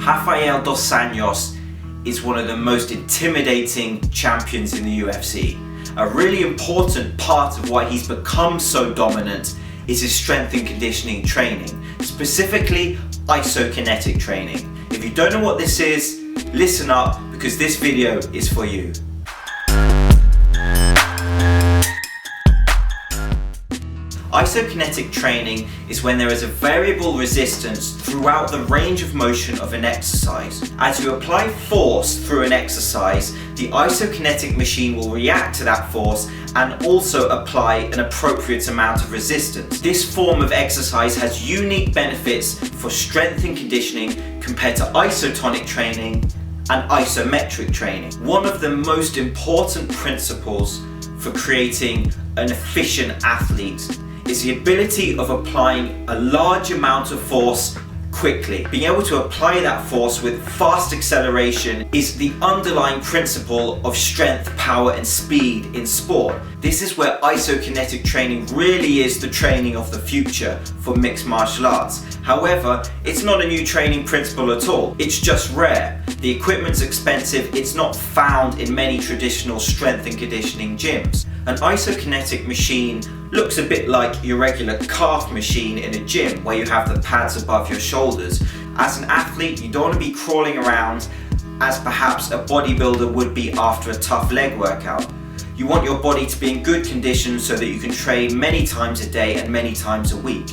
Rafael Dos Anjos is one of the most intimidating champions in the UFC. A really important part of why he's become so dominant is his strength and conditioning training, specifically isokinetic training. If you don't know what this is, listen up because this video is for you. Isokinetic training is when there is a variable resistance throughout the range of motion of an exercise. As you apply force through an exercise, the isokinetic machine will react to that force and also apply an appropriate amount of resistance. This form of exercise has unique benefits for strength and conditioning compared to isotonic training and isometric training. One of the most important principles for creating an efficient athlete is the ability of applying a large amount of force quickly. Being able to apply that force with fast acceleration is the underlying principle of strength, power and speed in sport. This is where isokinetic training really is the training of the future for mixed martial arts. However, it's not a new training principle at all. It's just rare. The equipment's expensive, it's not found in many traditional strength and conditioning gyms. An isokinetic machine looks a bit like your regular calf machine in a gym where you have the pads above your shoulders. As an athlete, you don't want to be crawling around as perhaps a bodybuilder would be after a tough leg workout. You want your body to be in good condition so that you can train many times a day and many times a week.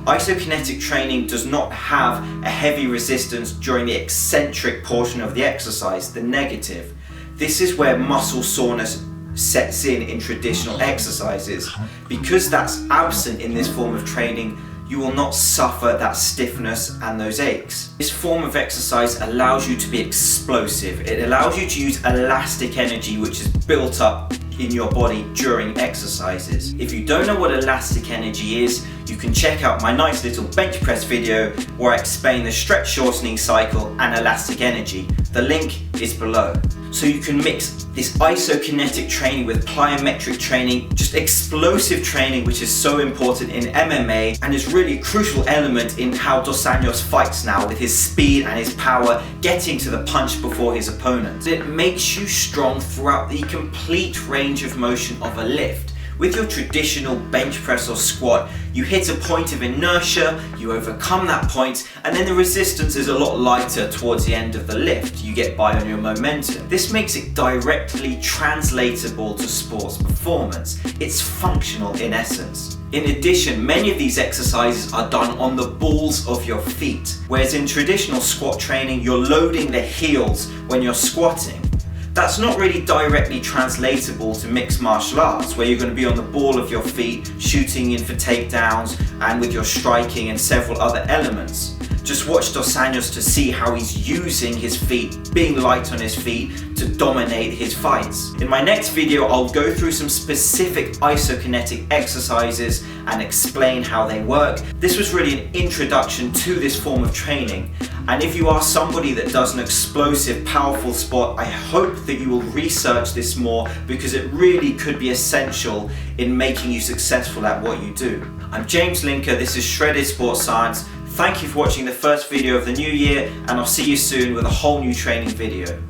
Isokinetic training does not have a heavy resistance during the eccentric portion of the exercise, the negative. This is where muscle soreness sets in traditional exercises. Because that's absent in this form of training, you will not suffer that stiffness and those aches. This form of exercise allows you to be explosive. It allows you to use elastic energy which is built up in your body during exercises. If you don't know what elastic energy is, you can check out my nice little bench press video where I explain the stretch shortening cycle and elastic energy. The link is below. So you can mix this isokinetic training with plyometric training, just explosive training, which is so important in MMA and is really a crucial element in how Dos Anjos fights now, with his speed and his power getting to the punch before his opponent. It makes you strong throughout the complete range of motion of a lift. With your traditional bench press or squat, you hit a point of inertia, you overcome that point, and then the resistance is a lot lighter towards the end of the lift. You get by on your momentum. This makes it directly translatable to sports performance. It's functional in essence. In addition, many of these exercises are done on the balls of your feet, whereas in traditional squat training, you're loading the heels when you're squatting. That's not really directly translatable to mixed martial arts, where you're going to be on the ball of your feet, shooting in for takedowns, and with your striking and several other elements. Just watch Dos Anjos to see how he's using his feet, being light on his feet, to dominate his fights. In my next video, I'll go through some specific isokinetic exercises and explain how they work. This was really an introduction to this form of training. And if you are somebody that does an explosive, powerful sport, I hope that you will research this more because it really could be essential in making you successful at what you do. I'm James Linker, this is Shredded Sports Science. Thank you for watching the first video of the new year, and I'll see you soon with a whole new training video.